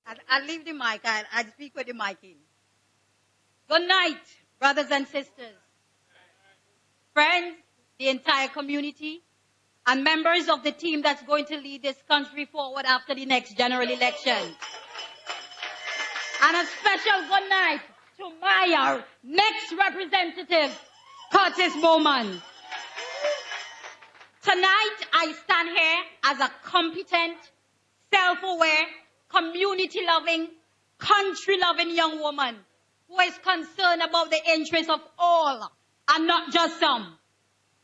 I'll leave the mic. I'll speak with the mic in. Good night, brothers and sisters, friends, the entire community, and members of the team that's going to lead this country forward after the next general election. And a special good night to my next representative, Curtis Bowman. Tonight, I stand here as a competent, self-aware, community-loving, country-loving young woman who is concerned about the interests of all and not just some.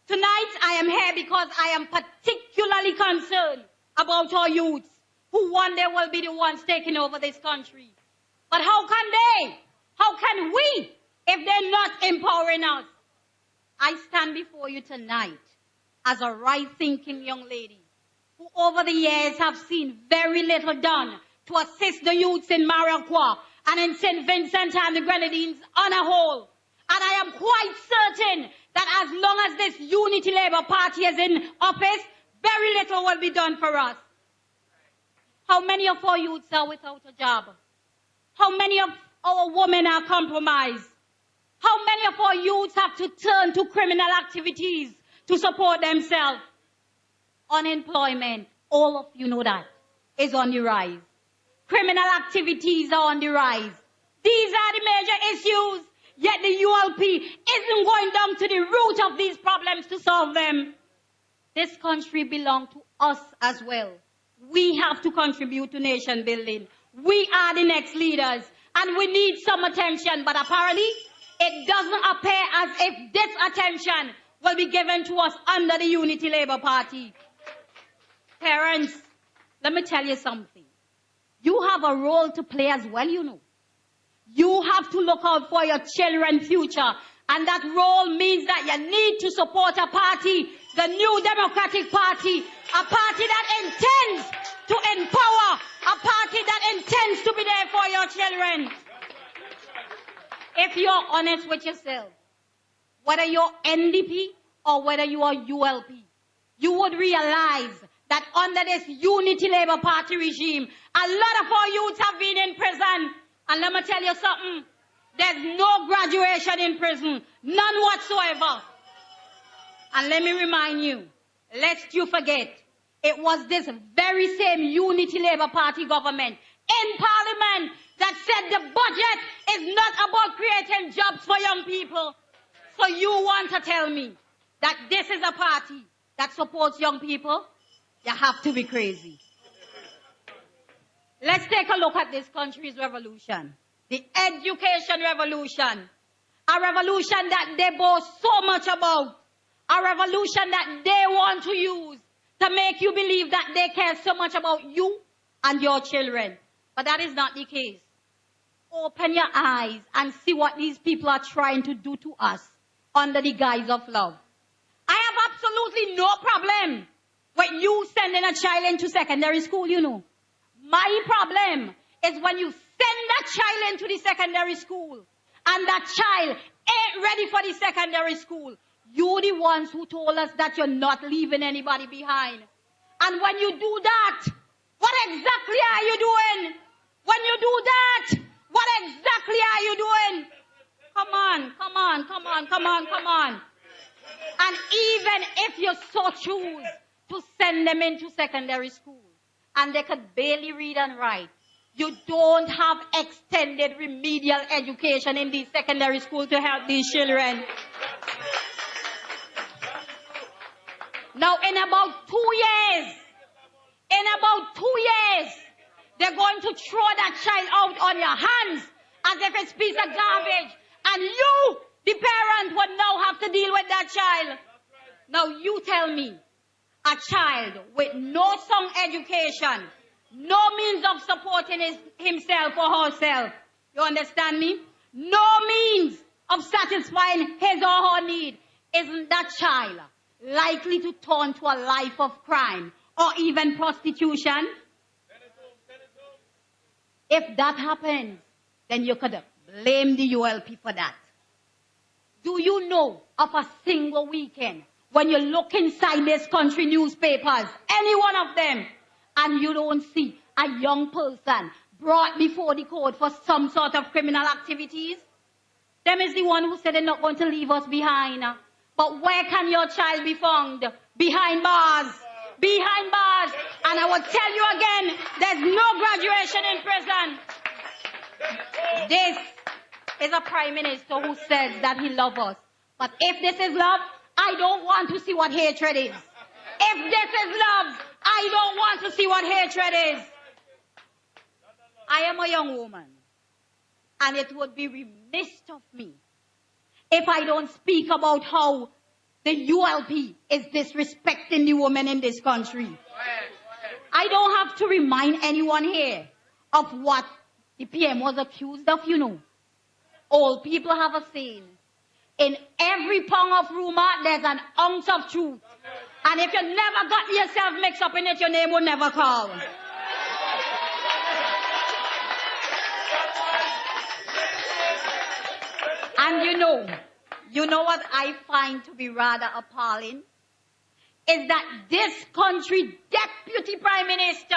Tonight, I am here because I am particularly concerned about our youths who one day will be the ones taking over this country. But how can we, if they're not empowering us? I stand before you tonight as a right-thinking young lady who over the years have seen very little done to assist the youths in Maracua and in St. Vincent and the Grenadines on a whole. And I am quite certain that as long as this Unity Labour Party is in office, very little will be done for us. How many of our youths are without a job? How many of our women are compromised? How many of our youths have to turn to criminal activities to support themselves? Unemployment, all of you know that, is on the rise. Criminal activities are on the rise. These are the major issues, yet the ULP isn't going down to the root of these problems to solve them. This country belongs to us as well. We have to contribute to nation building. We are the next leaders, and we need some attention, but apparently it doesn't appear as if this attention will be given to us under the Unity Labour Party. Parents, let me tell you something. You have a role to play as well, you know. You have to look out for your children's future, and that role means that you need to support a party, the New Democratic Party, a party that intends to empower, a party that intends to be there for your children. If you're honest with yourself, whether you're NDP or whether you are ULP, you would realize that under this Unity Labour Party regime, a lot of our youths have been in prison. And let me tell you something, there's no graduation in prison, none whatsoever. And let me remind you, lest you forget, it was this very same Unity Labour Party government in Parliament that said the budget is not about creating jobs for young people. So you want to tell me that this is a party that supports young people? You have to be crazy. Let's take a look at this country's revolution, the education revolution, a revolution that they boast so much about, a revolution that they want to use to make you believe that they care so much about you and your children. But that is not the case. Open your eyes and see what these people are trying to do to us under the guise of love. I have absolutely no problem with you sending a child into secondary school, you know. My problem is when you send that child into the secondary school and that child ain't ready for the secondary school. You're the ones who told us that you're not leaving anybody behind. And when you do that, what exactly are you doing? When you do that, what exactly are you doing? Come on, come on, come on, come on, come on. And even if you so choose to send them into secondary school and they could barely read and write, you don't have extended remedial education in the secondary school to help these children. Now, in about 2 years, they're going to throw that child out on your hands as if it's a piece of garbage. And you, the parent, would now have to deal with that child. Now, you tell me, a child with no sound education, no means of supporting himself or herself, you understand me? No means of satisfying his or her need, isn't that child likely to turn to a life of crime or even prostitution? If that happens, then you could blame the ULP for that. Do you know of a single weekend when you look inside this country newspapers, any one of them, and you don't see a young person brought before the court for some sort of criminal activities. Them is the one who said they're not going to leave us behind. But where can your child be found? Behind bars. Behind bars. And I will tell you again, there's no graduation in prison. This is a prime minister who says that he loves us. But if this is love, I don't want to see what hatred is. If this is love, I don't want to see what hatred is. I am a young woman. And it would be remiss of me if I don't speak about how the ULP is disrespecting the women in this country. I don't have to remind anyone here of what the PM was accused of, you know. All people have a saying. In every pound of rumor, there's an ounce of truth. And if you never got yourself mixed up in it, your name will never call. And you know what I find to be rather appalling? Is that this country deputy prime minister,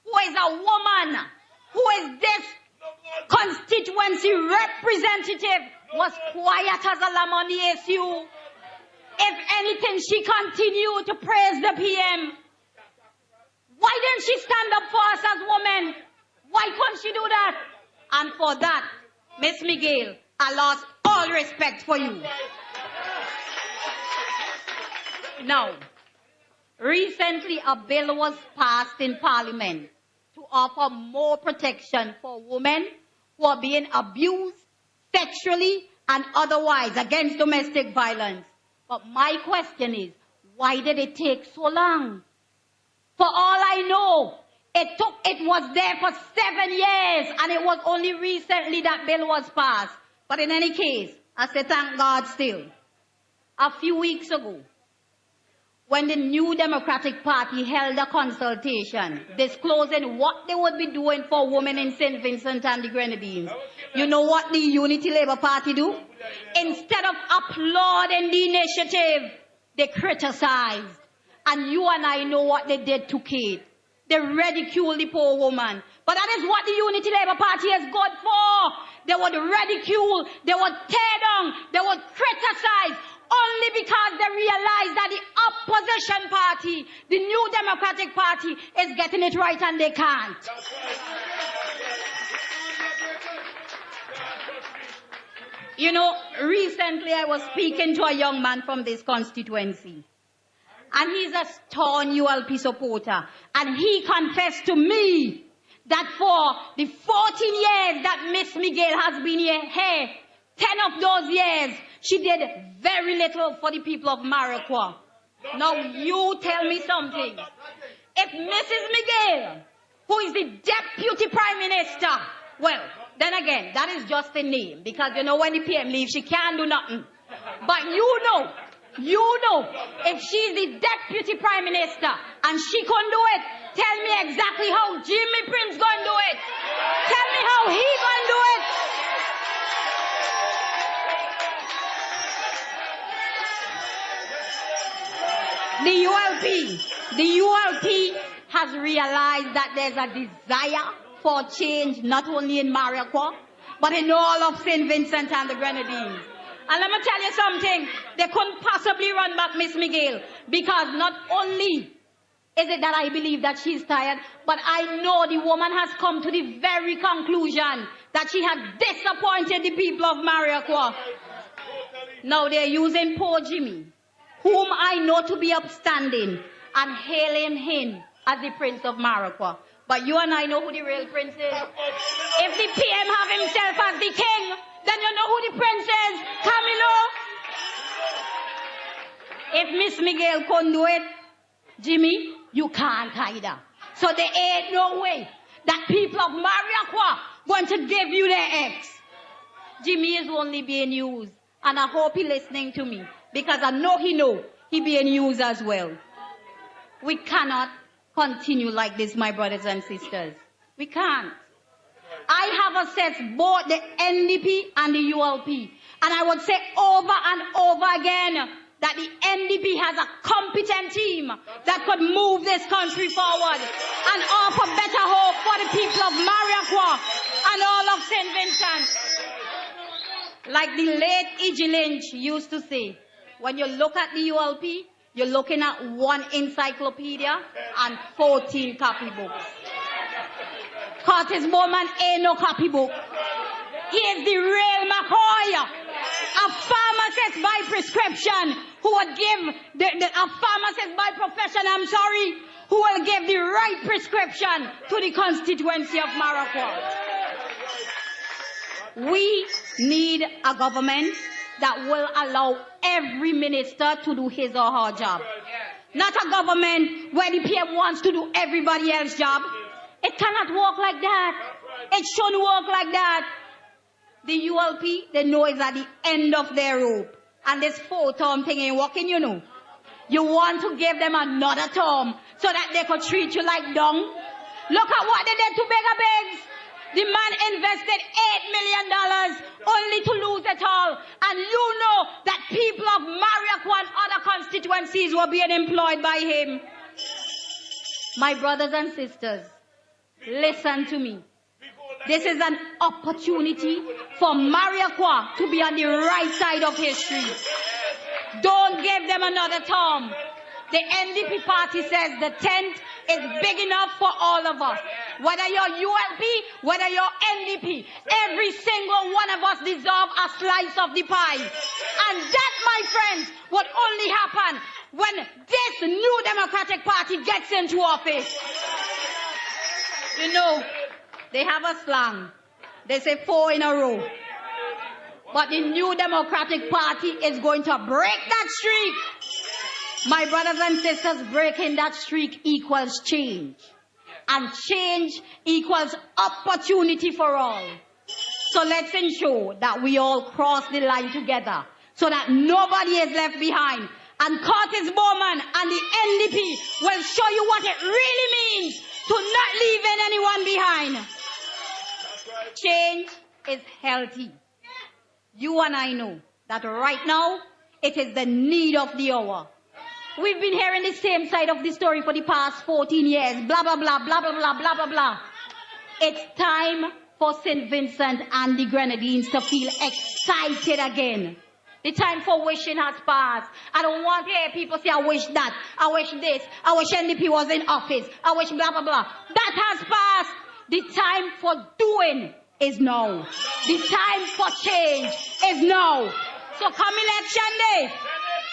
who is a woman, who is this constituency representative, was quiet as a lamb on the issue. If anything, she continued to praise the PM. Why didn't she stand up for us as women? Why couldn't she do that? And for that, Miss Miguel, I lost all respect for you. Now, recently a bill was passed in Parliament to offer more protection for women who are being abused sexually and otherwise against domestic violence. But my question is, why did it take so long? For all I know, it was there for 7 years and it was only recently that bill was passed. But in any case, I say thank God still. A few weeks ago, when the New Democratic Party held a consultation disclosing what they would be doing for women in St. Vincent and the Grenadines, you know what the Unity Labour Party do? Instead of applauding the initiative, they criticized. And you and I know what they did to Kate. They ridiculed the poor woman. But that is what the Unity Labour Party is good for. They would ridicule, they would tear down, they would criticize, only because they realize that the opposition party, the New Democratic Party, is getting it right and they can't. You know, recently I was speaking to a young man from this constituency. And he's a staunch ULP supporter. And he confessed to me that for the 14 years that Miss Miguel has been here, 10 of those years, she did very little for the people of Maracua. Now you tell me something. If Mrs. Miguel, who is the Deputy Prime Minister, well, then again, that is just a name. Because you know when the PM leaves, she can't do nothing. But you know, if she's the Deputy Prime Minister and she couldn't do it, tell me exactly how Jimmy Prince gonna do it. Tell me how he gonna do it. The ULP has realized that there's a desire for change not only in Maracua, but in all of St. Vincent and the Grenadines. And let me tell you something, they couldn't possibly run back Miss Miguel, because not only is it that I believe that she's tired, but I know the woman has come to the very conclusion that she has disappointed the people of Maracua. Now they're using poor Jimmy, whom I know to be upstanding, and hailing him as the Prince of Maracua. But you and I know who the real prince is. If the PM have himself as the king, then you know who the prince is. Camilo. If Miss Miguel couldn't do it, Jimmy, you can't either. So there ain't no way that people of Maracua want to give you their ex. Jimmy is only being used. And I hope he's listening to me. Because I know he being used as well. We cannot continue like this, my brothers and sisters. We can't. I have assessed both the NDP and the ULP. And I would say over and over again, that the NDP has a competent team that could move this country forward and offer better hope for the people of Mariaqua and all of St. Vincent. Like the late E.G. Lynch used to say, when you look at the ULP, you're looking at one encyclopedia and 14 copybooks. Curtis Bowman ain't no copybook. He is the real McCoy, a pharmacist by prescription who would give, a pharmacist by profession, who will give the right prescription to the constituency of Mariaqua. We need a government that will allow every minister to do his or her job. Not a government where the PM wants to do everybody else's job. It cannot work like that. It shouldn't work like that. The ULP, they know it's at the end of their rope. And this 4-term thing ain't working, you know. You want to give them another term so that they could treat you like dung. Look at what they did to Beggar Biggs. The man invested $8 million only to lose it all. And you know that people of Mariaqua and other constituencies were being employed by him. My brothers and sisters, listen to me. This is an opportunity for Mariaqua to be on the right side of history. Don't give them another term. The NDP party says the tent is big enough for all of us. Whether you're ULP, whether you're NDP, every single one of us deserve a slice of the pie. And that, my friends, would only happen when this new Democratic Party gets into office. You know, they have a slang. They say 4 in a row. But the new Democratic Party is going to break that streak. My brothers and sisters, breaking that streak equals change. And change equals opportunity for all. So let's ensure that we all cross the line together so that nobody is left behind. And Curtis Bowman and the NDP will show you what it really means to not leaving anyone behind. Change is healthy. You and I know that right now, it is the need of the hour. We've been hearing the same side of the story for the past 14 years. Blah, blah, blah, blah, blah, blah, blah, blah, blah. It's time for St. Vincent and the Grenadines to feel excited again. The time for wishing has passed. I don't want to hear people say, I wish that, I wish this, I wish NDP was in office, I wish blah, blah, blah. That has passed. The time for doing is now. The time for change is now. So come election day,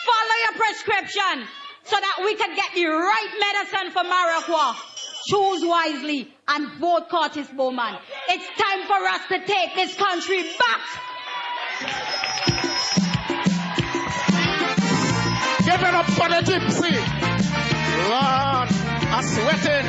follow your prescription so that we can get the right medicine for Mariaqua. Choose wisely and vote Curtis Bowman. It's time for us to take this country back. Give it up for the Gypsy. Lord, I'm sweating.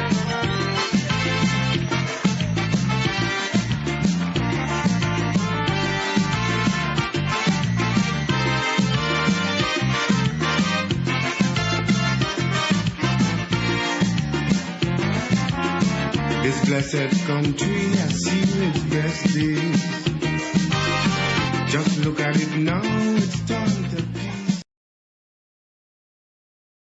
This blessed country has seen its best days. Just look at it now, it's done.